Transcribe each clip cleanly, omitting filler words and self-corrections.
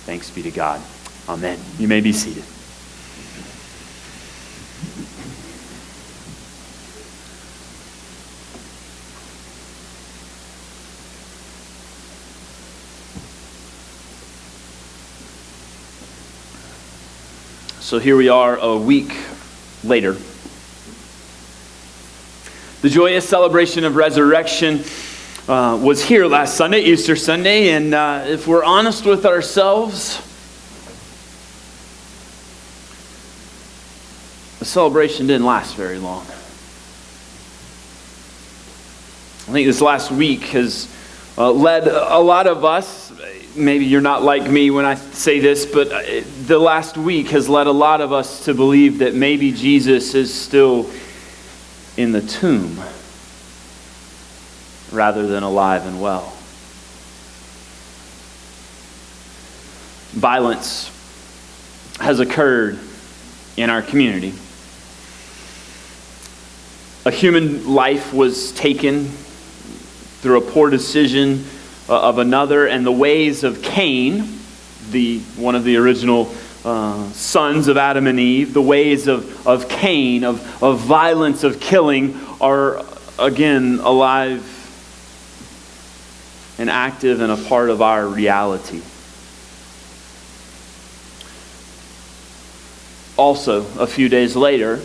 Thanks be to God. Amen. You may be seated. So here we are a week later. The joyous celebration of resurrection was here last Sunday, Easter Sunday, and if we're honest with ourselves, the celebration didn't last very long. I think this last week has led a lot of us, maybe you're not like me when I say this, but the last week has led a lot of us to believe that maybe Jesus is still in the tomb rather than alive and well. Violence has occurred in our community. A human life was taken through a poor decision of another, and the ways of Cain, one of the original sons of Adam and Eve, the ways of Cain, of violence, of killing, are again alive and active and a part of our reality. Also, a few days later,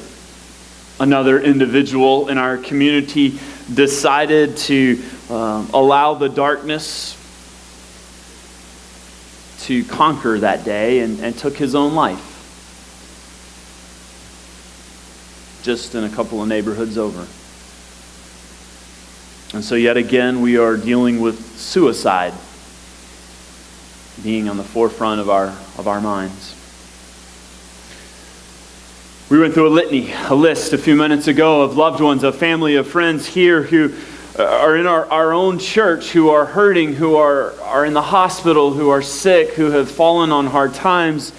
another individual in our community decided to allow the darkness to conquer that day and took his own life. Just in a couple of neighborhoods over. And so yet again, we are dealing with suicide being on the forefront of our minds. We went through a list a few minutes ago of loved ones, of family, of friends here who are in our own church, who are hurting, who are in the hospital, who are sick, who have fallen on hard times.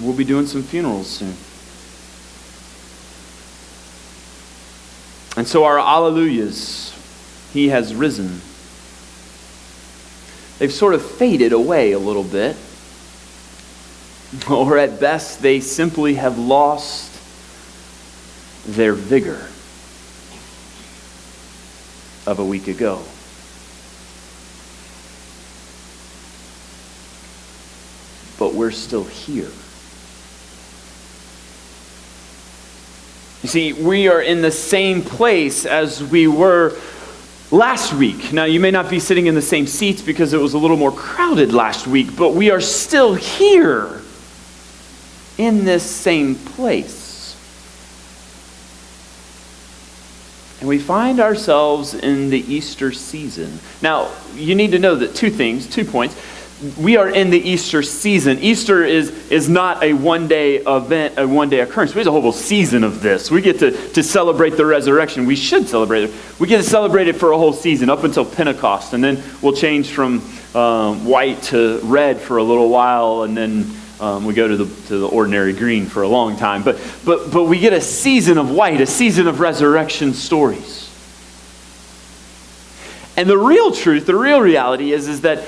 We'll be doing some funerals soon. And so our alleluias, he has risen, they've sort of faded away a little bit. Or at best, they simply have lost their vigor of a week ago. But we're still here. You see, we are in the same place as we were last week. Now, you may not be sitting in the same seats because it was a little more crowded last week, but we are still here in this same place. And we find ourselves in the Easter season. Now, you need to know that 2 points. We are in the Easter season. Easter is not a one-day event, a one-day occurrence. There's a whole season of this. We get to celebrate the resurrection. We should celebrate it. We get to celebrate it for a whole season, up until Pentecost. And then we'll change from white to red for a little while, and then we go to the ordinary green for a long time. But we get a season of white, a season of resurrection stories. And the real truth, the real reality is that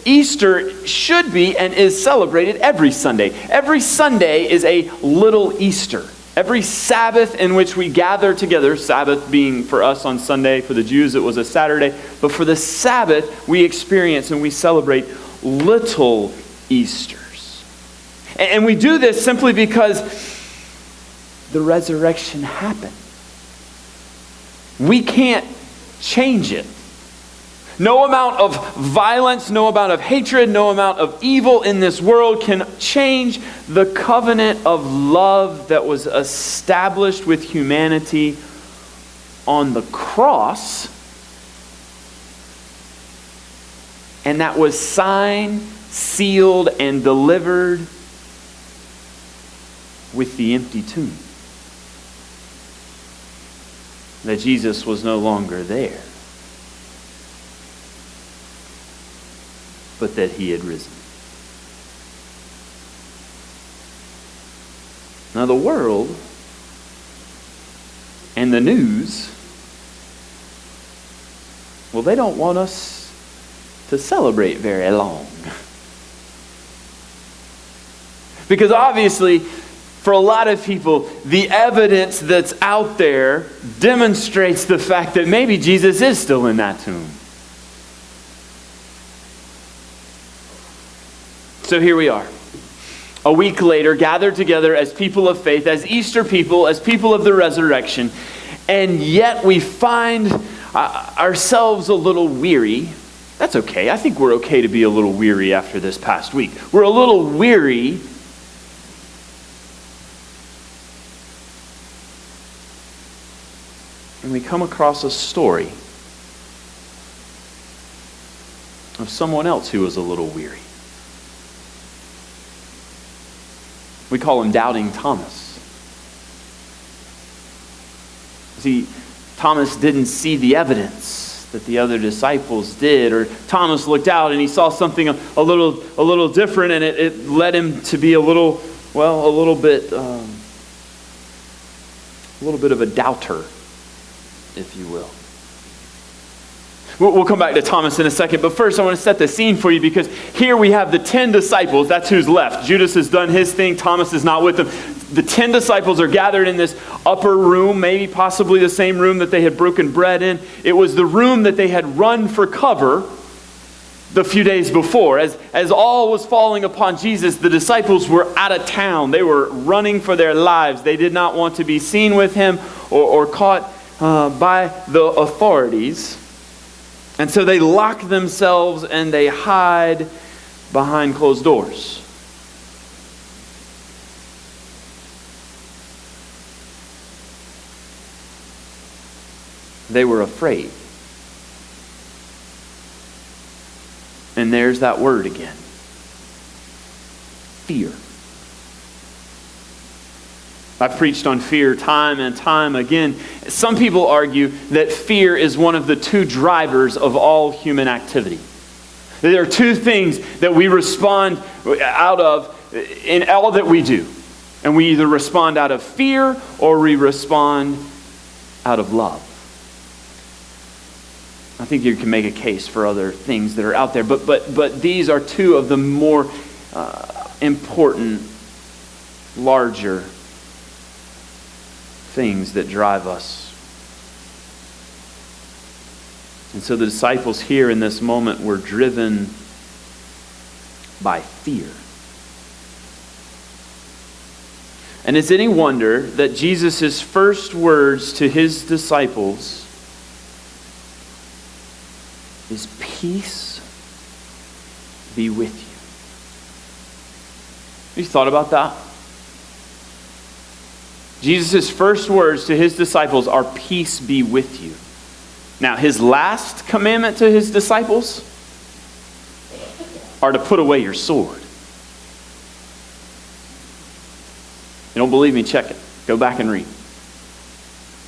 Easter should be and is celebrated every Sunday. Every Sunday is a little Easter. Every Sabbath in which we gather together, Sabbath being for us on Sunday, for the Jews it was a Saturday, but for the Sabbath we experience and we celebrate little Easters. And we do this simply because the resurrection happened. We can't change it. No amount of violence, no amount of hatred, no amount of evil in this world can change the covenant of love that was established with humanity on the cross, and that was signed, sealed, and delivered with the empty tomb. That Jesus was no longer there, but that he had risen. Now the world and the news, well, they don't want us to celebrate very long. Because obviously, for a lot of people, the evidence that's out there demonstrates the fact that maybe Jesus is still in that tomb. So here we are, a week later, gathered together as people of faith, as Easter people, as people of the resurrection, and yet we find ourselves a little weary. That's okay. I think we're okay to be a little weary after this past week. We're a little weary and we come across a story of someone else who was a little weary. We call him Doubting Thomas. See, Thomas didn't see the evidence that the other disciples did, or Thomas looked out and he saw something a little different, and it led him to be a little bit of a doubter, if you will. We'll come back to Thomas in a second, but first I want to set the scene for you, because here we have the 10 disciples. That's who's left. Judas has done his thing. Thomas is not with them. The 10 disciples are gathered in this upper room, maybe possibly the same room that they had broken bread in. It was the room that they had run for cover the few days before. As all was falling upon Jesus, the disciples were out of town. They were running for their lives. They did not want to be seen with him or caught by the authorities. And so they lock themselves and they hide behind closed doors. They were afraid. And there's that word again. Fear. I've preached on fear time and time again. Some people argue that fear is one of the two drivers of all human activity. There are two things that we respond out of in all that we do. And we either respond out of fear or we respond out of love. I think you can make a case for other things that are out there. But these are two of the more important, larger things that drive us. And so the disciples here in this moment were driven by fear. And it's any wonder that Jesus' first words to his disciples is, "Peace be with you." Have you thought about that? Jesus' first words to his disciples are, "Peace be with you." Now, his last commandment to his disciples are to put away your sword. You don't believe me? Check it. Go back and read.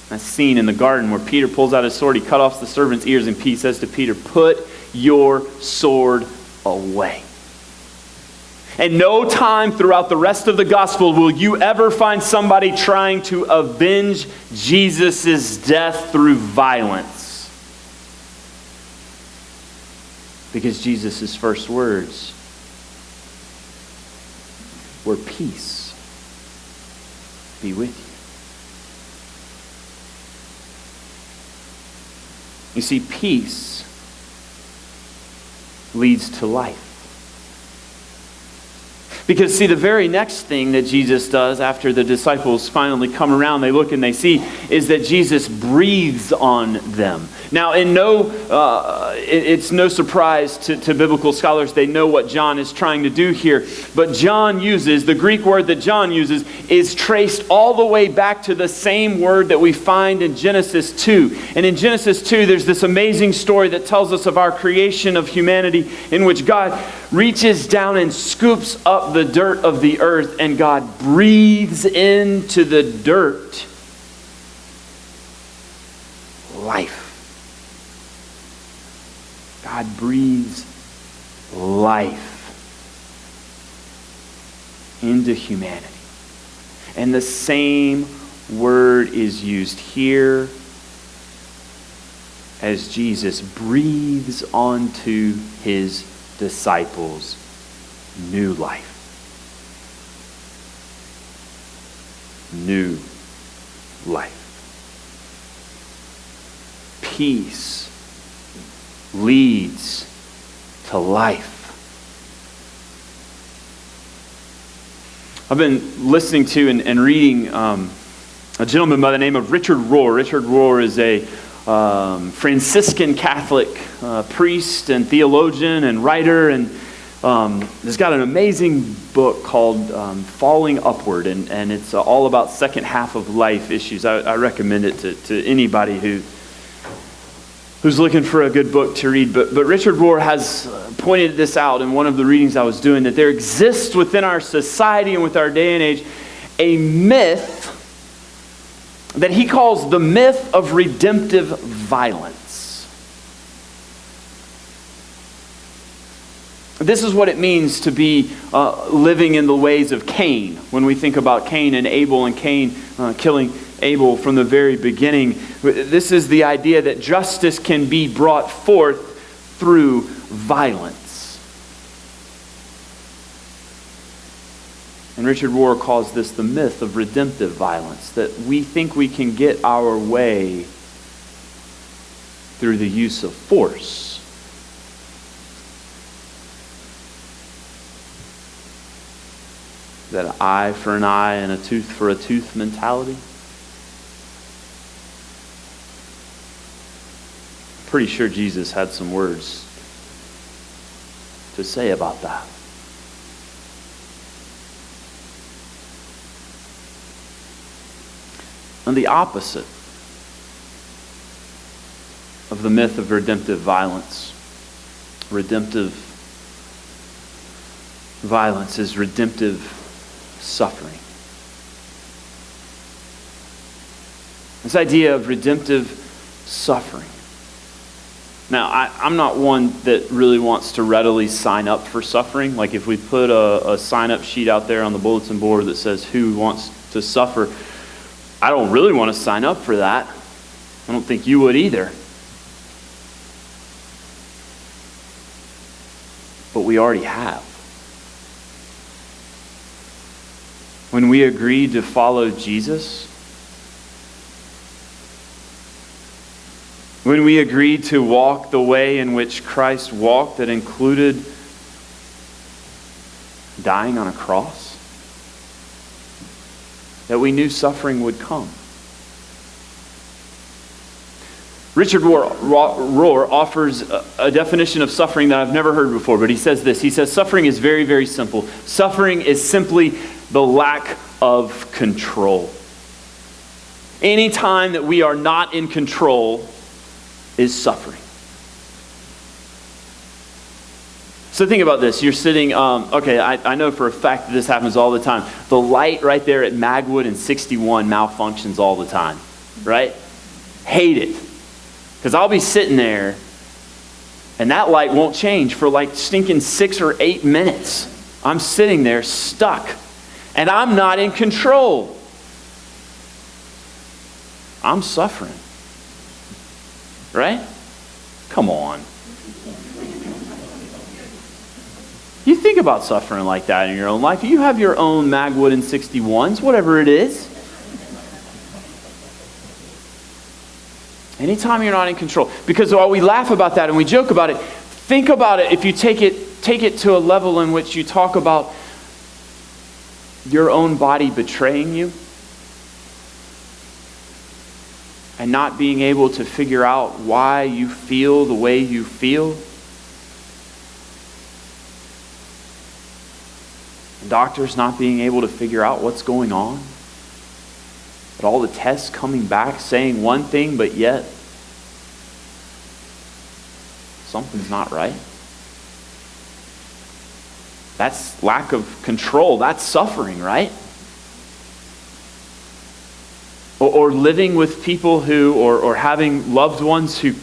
That scene in the garden where Peter pulls out his sword, he cut off the servant's ears, and he says to Peter, "Put your sword away." And no time throughout the rest of the gospel will you ever find somebody trying to avenge Jesus' death through violence. Because Jesus' first words were, "Peace be with you." You see, peace leads to life. Because, see, the very next thing that Jesus does after the disciples finally come around, they look and they see, is that Jesus breathes on them. Now, it's no surprise to biblical scholars. They know what John is trying to do here. But the Greek word that John uses is traced all the way back to the same word that we find in Genesis 2. And in Genesis 2, there's this amazing story that tells us of our creation of humanity, in which God reaches down and scoops up the dirt of the earth, and God breathes into the dirt life. God breathes life into humanity. And the same word is used here as Jesus breathes onto his disciples new life. New life. Peace leads to life. I've been listening to and reading a gentleman by the name of Richard Rohr. Richard Rohr is a Franciscan Catholic priest and theologian and writer, and has got an amazing book called Falling Upward, and it's all about second half of life issues. I recommend it to anybody who's looking for a good book to read. But Richard Rohr has pointed this out in one of the readings I was doing, that there exists within our society and with our day and age a myth that he calls the myth of redemptive violence. This is what it means to be living in the ways of Cain. When we think about Cain and Abel, and Cain killing Abel from the very beginning, this is the idea that justice can be brought forth through violence. And Richard Rohr calls this the myth of redemptive violence, that we think we can get our way through the use of force. That an eye for an eye and a tooth for a tooth mentality. Pretty sure Jesus had some words to say about that. And the opposite of the myth of redemptive violence is redemptive suffering. This idea of redemptive suffering. Now, I'm not one that really wants to readily sign up for suffering. Like if we put a sign-up sheet out there on the bulletin board that says who wants to suffer, I don't really want to sign up for that. I don't think you would either. But we already have. When we agreed to follow Jesus, when we agreed to walk the way in which Christ walked, that included dying on a cross, that we knew suffering would come. Richard Rohr offers a definition of suffering that I've never heard before, but he says this. He says, suffering is very, very simple. Suffering is simply the lack of control. Any time that we are not in control is suffering. So think about this. You're sitting, I know for a fact that this happens all the time. The light right there at Magwood and 61 malfunctions all the time, right? Hate it. Because I'll be sitting there and that light won't change for like stinking 6 or 8 minutes. I'm sitting there stuck and I'm not in control. I'm suffering. Right? Come on. You think about suffering like that in your own life. You have your own Magwood and 61s, whatever it is. Anytime you're not in control. Because while we laugh about that and we joke about it, think about it if you take it to a level in which you talk about your own body betraying you and not being able to figure out why you feel the way you feel. Doctors not being able to figure out what's going on. But all the tests coming back saying one thing, but yet something's not right. That's lack of control. That's suffering, right? Or living with people who, or having loved ones who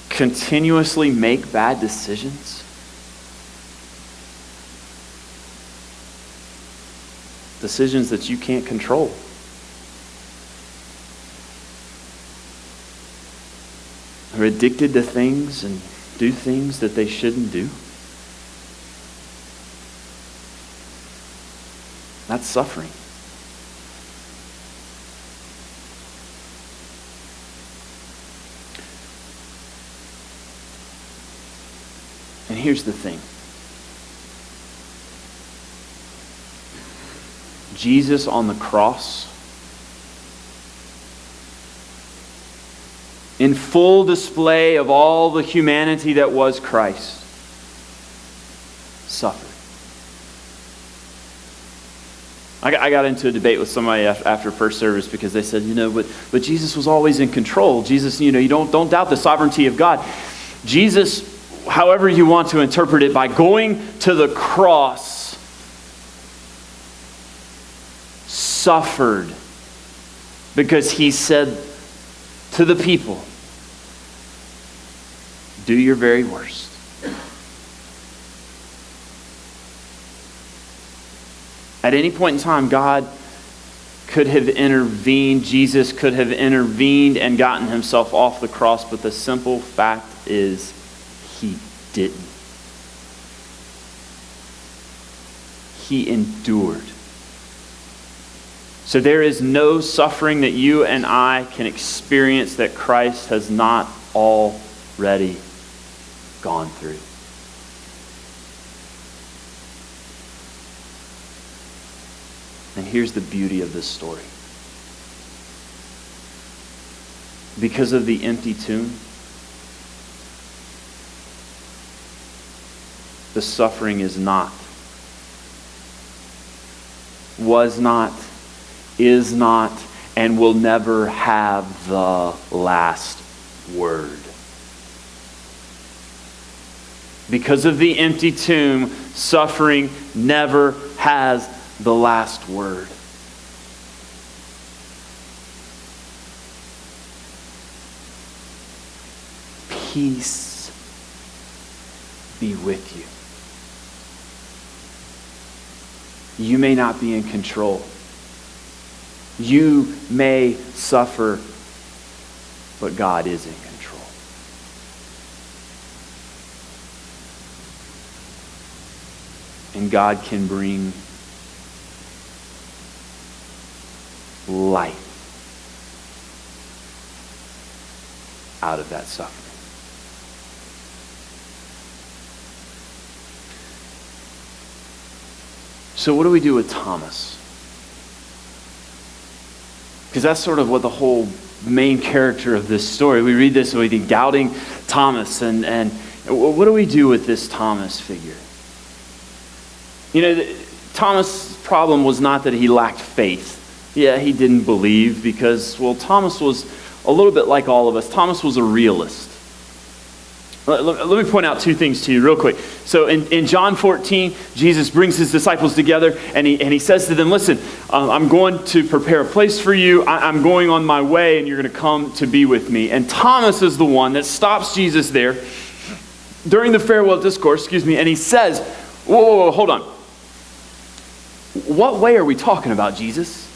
continuously make bad decisions. Decisions that you can't control. who are addicted to things and do things that they shouldn't do. That's suffering. And here's the thing. Jesus on the cross, in full display of all the humanity that was Christ, suffered. I got into a debate with somebody after first service because they said, but Jesus was always in control. Jesus, you don't doubt the sovereignty of God. Jesus, however you want to interpret it, by going to the cross, suffered because he said to the people, do your very worst. At any point in time, God could have intervened. Jesus could have intervened and gotten himself off the cross, but the simple fact is he didn't. He endured. So there is no suffering that you and I can experience that Christ has not already gone through. And here's the beauty of this story. Because of the empty tomb, the suffering is not, was not, is not, and will never have the last word. Because of the empty tomb, suffering never has the last word. Peace be with you. You may not be in control. You may suffer, but God is in control. And God can bring life out of that suffering. So what do we do with Thomas? Because that's sort of what the whole main character of this story. We read this and we think doubting Thomas, and what do we do with this Thomas figure? Thomas' problem was not that he lacked faith. Yeah, he didn't believe because, Thomas was a little bit like all of us. Thomas was a realist. Let me point out two things to you real quick. So in John 14, Jesus brings his disciples together and he says to them, listen, I'm going to prepare a place for you. I'm going on my way and you're going to come to be with me. And Thomas is the one that stops Jesus there during the farewell discourse, and he says, whoa, hold on. What way are we talking about, Jesus?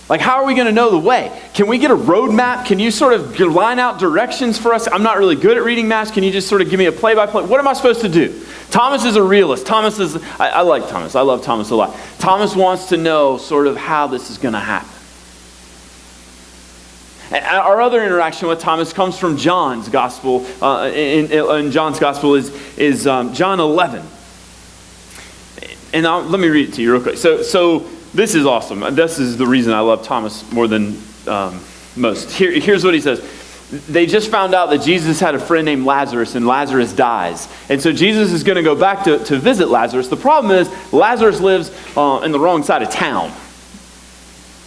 Like, how are we going to know the way? Can we get a road map? Can you sort of line out directions for us? I'm not really good at reading maps. Can you just sort of give me a play-by-play? What am I supposed to do? Thomas is a realist. I like Thomas. I love Thomas a lot. Thomas wants to know sort of how this is going to happen. And our other interaction with Thomas comes from John's gospel. In John's gospel is John 11. And let me read it to you real quick. So this is awesome. This is the reason I love Thomas more than most. Here's what he says. They just found out that Jesus had a friend named Lazarus, and Lazarus dies. And so Jesus is going to go back to visit Lazarus. The problem is Lazarus lives in the wrong side of town.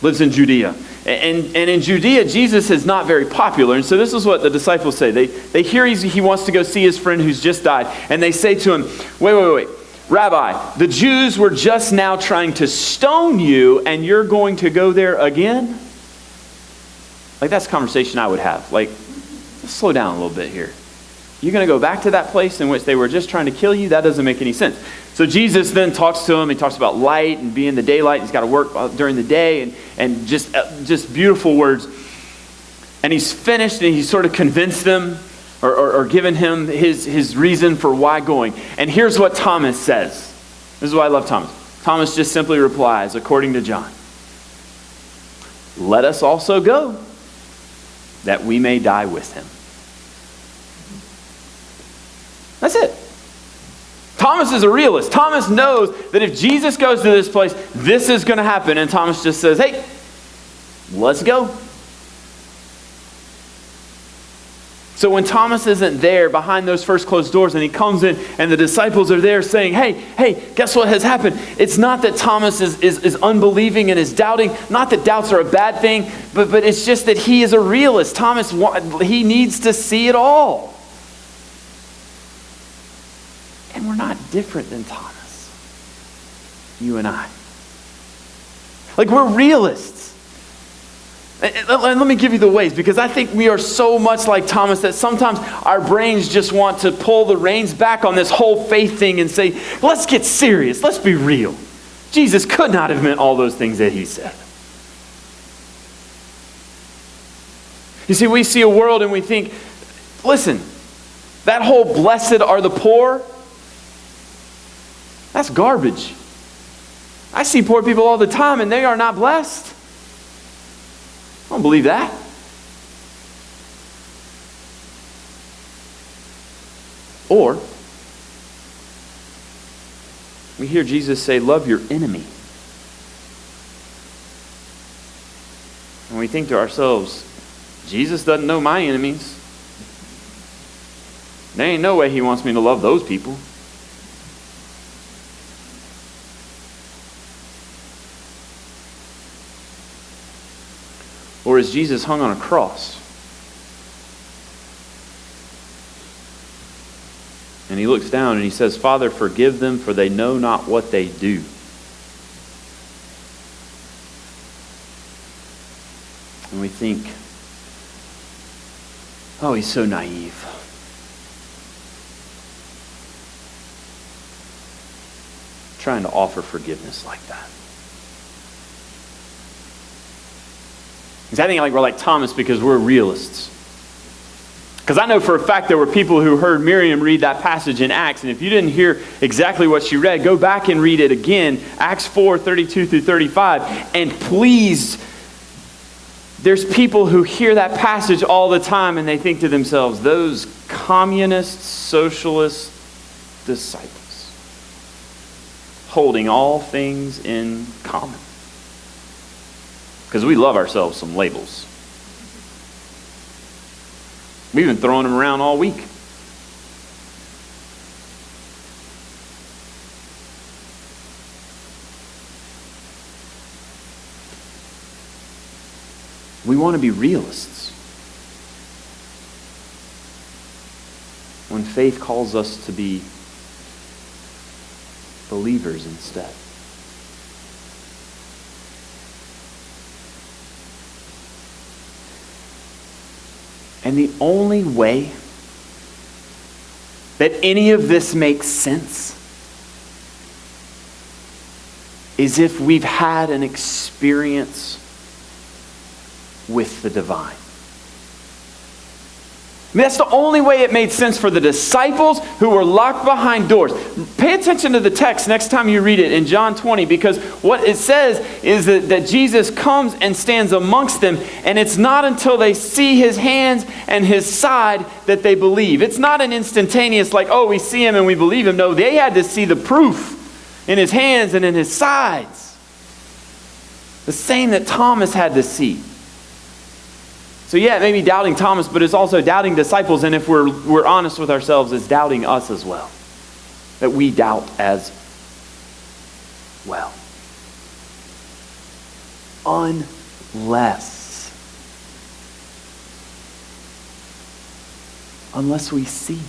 Lives in Judea. And in Judea, Jesus is not very popular. And so this is what the disciples say. They hear he wants to go see his friend who's just died. And they say to him, wait. Rabbi, the Jews were just now trying to stone you, and you're going to go there again? Like, that's a conversation I would have. Like, let's slow down a little bit here. You're going to go back to that place in which they were just trying to kill you? That doesn't make any sense. So Jesus then talks to him. He talks about light and being the daylight. He's got to work during the day and just beautiful words. And he's finished and he's sort of convinced them or given him his reason for why going. And here's what Thomas says. This is why I love Thomas. Thomas just simply replies, according to John, "Let us also go, that we may die with him." That's it. Thomas is a realist. Thomas knows that if Jesus goes to this place, this is going to happen. And Thomas just says, "Hey, let's go." So when Thomas isn't there behind those first closed doors and he comes in and the disciples are there saying, hey, guess what has happened? It's not that Thomas is unbelieving and is doubting. Not that doubts are a bad thing, but it's just that he is a realist. Thomas, he needs to see it all. And we're not different than Thomas, you and I. Like, we're realists. Let me give you the ways, because I think we are so much like Thomas that sometimes our brains just want to pull the reins back on this whole faith thing and say, let's get serious, let's be real. Jesus could not have meant all those things that he said. You see, we see a world and we think, listen, that whole blessed are the poor, that's garbage. I see poor people all the time and they are not blessed. I don't believe that. Or, we hear Jesus say, love your enemy. And we think to ourselves, Jesus doesn't know my enemies. There ain't no way he wants me to love those people. Or is Jesus hung on a cross? And he looks down and he says, Father, forgive them, for they know not what they do. And we think, oh, he's so naive. Trying to offer forgiveness like that. I think like we're like Thomas because we're realists. Because I know for a fact there were people who heard Miriam read that passage in Acts, and if you didn't hear exactly what she read, go back and read it again, Acts 4:32 through 35, and please, there's people who hear that passage all the time and they think to themselves, those communist, socialist disciples, holding all things in common. Because we love ourselves some labels. We've been throwing them around all week. We want to be realists. When faith calls us to be believers instead. And the only way that any of this makes sense is if we've had an experience with the divine. I mean, that's the only way it made sense for the disciples who were locked behind doors. Pay attention to the text next time you read it in John 20, because what it says is that Jesus comes and stands amongst them, and it's not until they see his hands and his side that they believe. It's not an instantaneous like, oh, we see him and we believe him. No, they had to see the proof in his hands and in his sides. The same that Thomas had to see. So yeah, it may be doubting Thomas, but it's also doubting disciples. And if we're honest with ourselves, it's doubting us as well. That we doubt as well. Unless we see.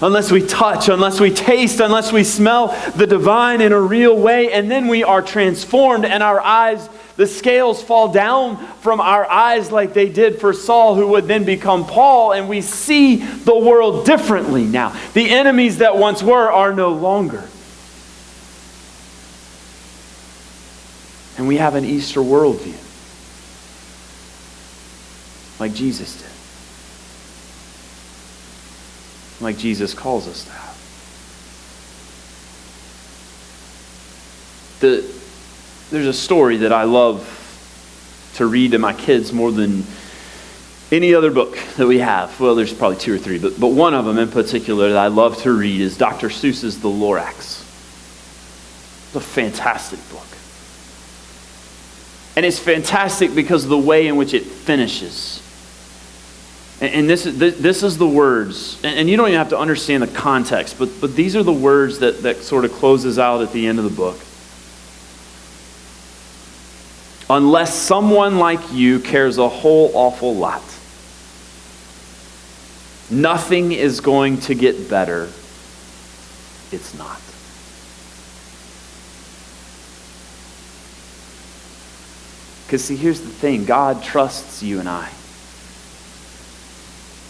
Unless we touch, unless we taste, unless we smell the divine in a real way, and then we are transformed and our eyes, the scales fall down from our eyes like they did for Saul, who would then become Paul, and we see the world differently now. The enemies that once were are no longer. And we have an Easter worldview. like Jesus did. Like Jesus calls us to have. There's a story that I love to read to my kids more than any other book that we have. Well, there's probably 2 or 3, but one of them in particular that I love to read is Dr. Seuss's The Lorax. It's a fantastic book. And it's fantastic because of the way in which it finishes. And this is the words, and you don't even have to understand the context, but these are the words that sort of closes out at the end of the book. Unless someone like you cares a whole awful lot, nothing is going to get better. It's not. Because see, here's the thing. God trusts you and I.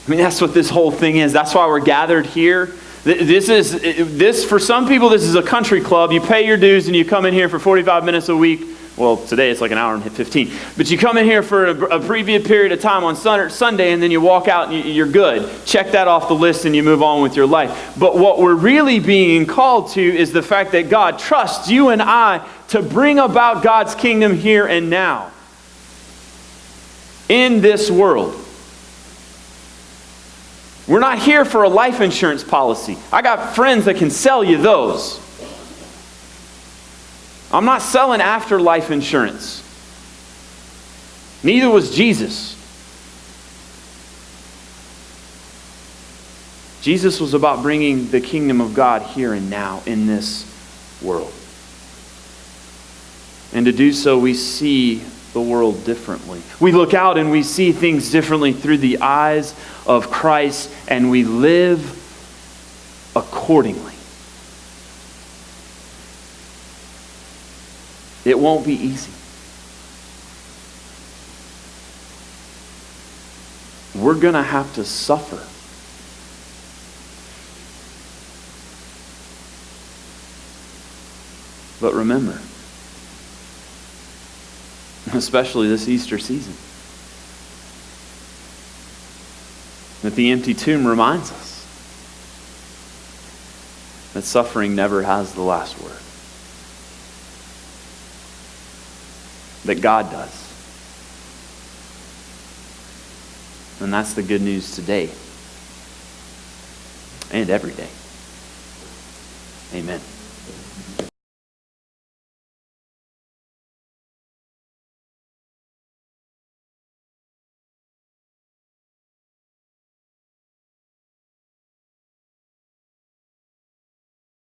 I mean, that's what this whole thing is. That's why we're gathered here. This for some people, this is a country club. You pay your dues and you come in here for 45 minutes a week. Well, today it's like an hour and 15. But you come in here for a previous period of time on Sunday, and then you walk out and you're good. Check that off the list and you move on with your life. But what we're really being called to is the fact that God trusts you and I to bring about God's kingdom here and now. In this world. We're not here for a life insurance policy. I got friends that can sell you those. I'm not selling afterlife insurance. Neither was Jesus. Jesus was about bringing the kingdom of God here and now in this world. And to do so, we see the world differently. We look out and we see things differently through the eyes of Christ, and we live accordingly. It won't be easy. We're going to have to suffer. But remember, especially this Easter season, that the empty tomb reminds us that suffering never has the last word. That God does. And that's the good news today and every day. Amen.